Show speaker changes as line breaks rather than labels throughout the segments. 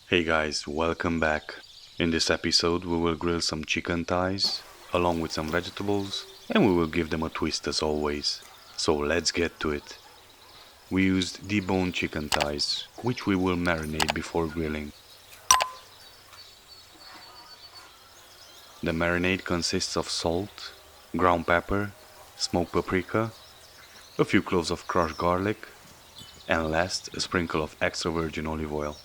Hey guys, welcome back. In this episode we will grill some chicken thighs along with some vegetables and we will give them a twist as always. So let's get to it. We used deboned chicken thighs, which we will marinate before grilling. The marinade consists of salt, ground pepper, smoked paprika, a few cloves of crushed garlic, and last a sprinkle of extra virgin olive oil.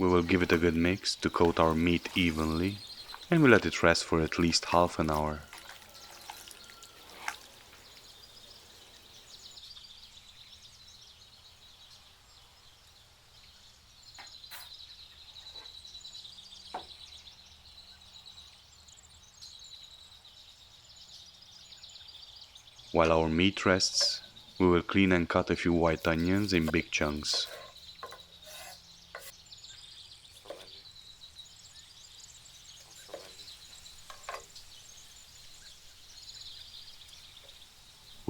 We will give it a good mix to coat our meat evenly and we let it rest for at least half an hour. While our meat rests, we will clean and cut a few white onions in big chunks.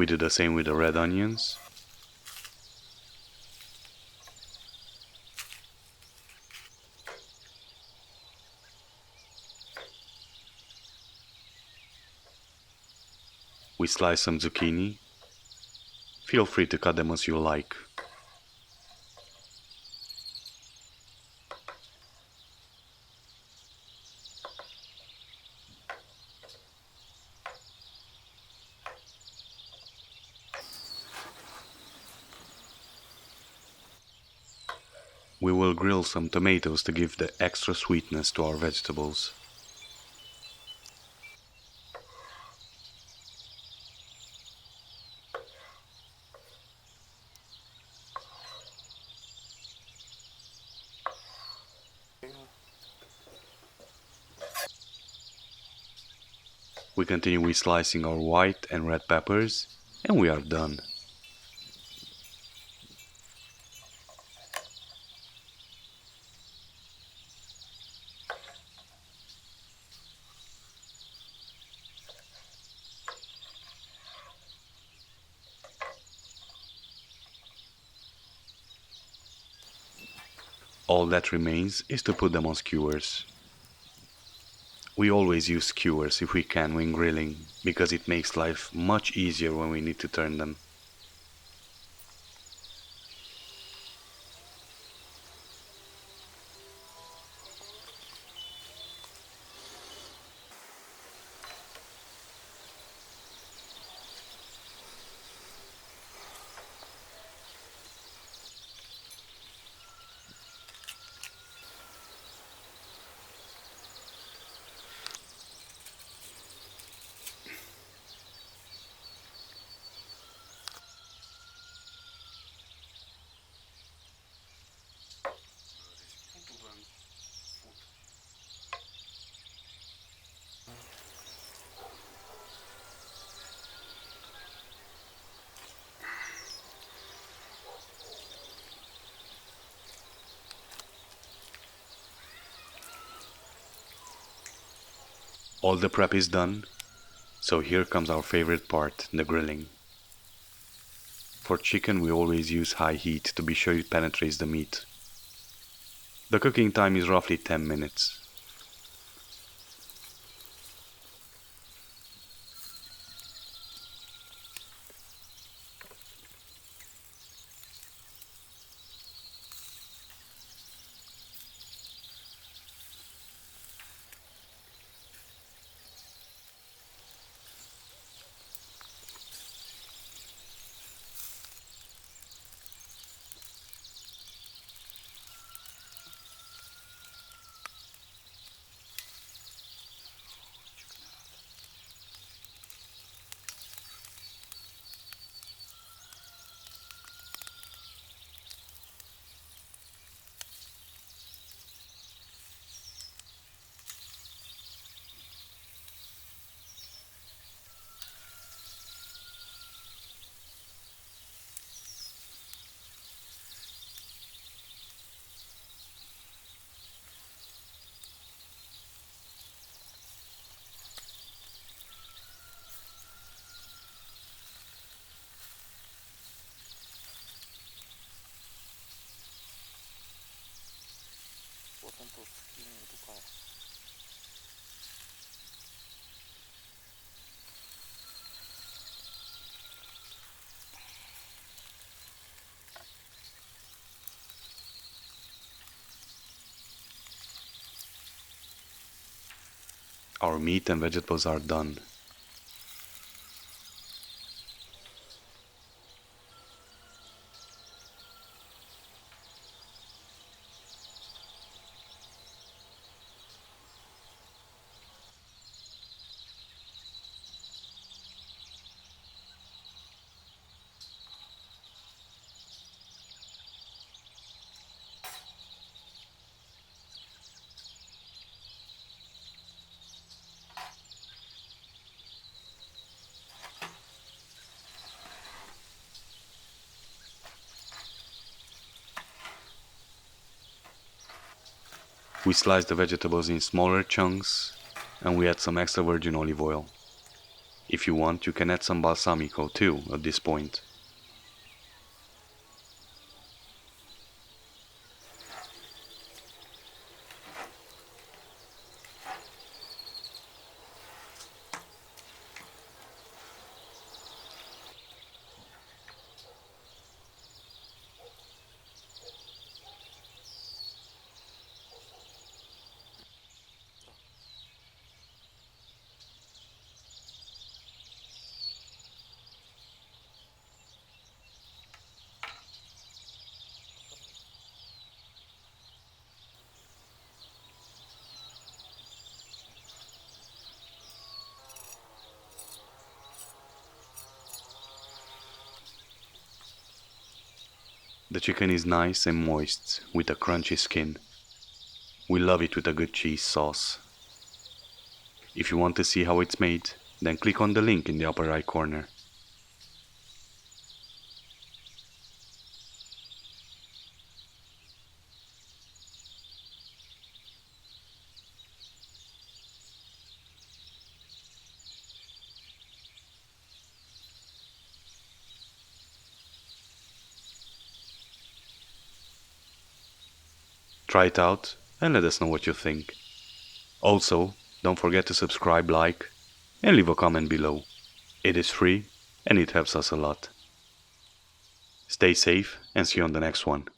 We do the same with the red onions. We slice some zucchini. Feel free to cut them as you like. We will grill some tomatoes to give the extra sweetness to our vegetables. We continue with slicing our white and red peppers, and we are done. All that remains is to put them on skewers. We always use skewers if we can when grilling, because it makes life much easier when we need to turn them. All the prep is done, so here comes our favorite part, the grilling. For chicken we always use high heat to be sure it penetrates the meat. The cooking time is roughly 10 minutes.
Potem to zucchini tukaj.
Our meat and vegetables are done. We slice the vegetables in smaller chunks and we add some extra virgin olive oil. If you want, you can add some balsamico too at this point. The chicken is nice and moist with a crunchy skin. We love it with a good cheese sauce. If you want to see how it's made, then click on the link in the upper right corner. Try it out and let us know what you think. Also, don't forget to subscribe, like, and leave a comment below. It is free and it helps us a lot. Stay safe and see you on the next one.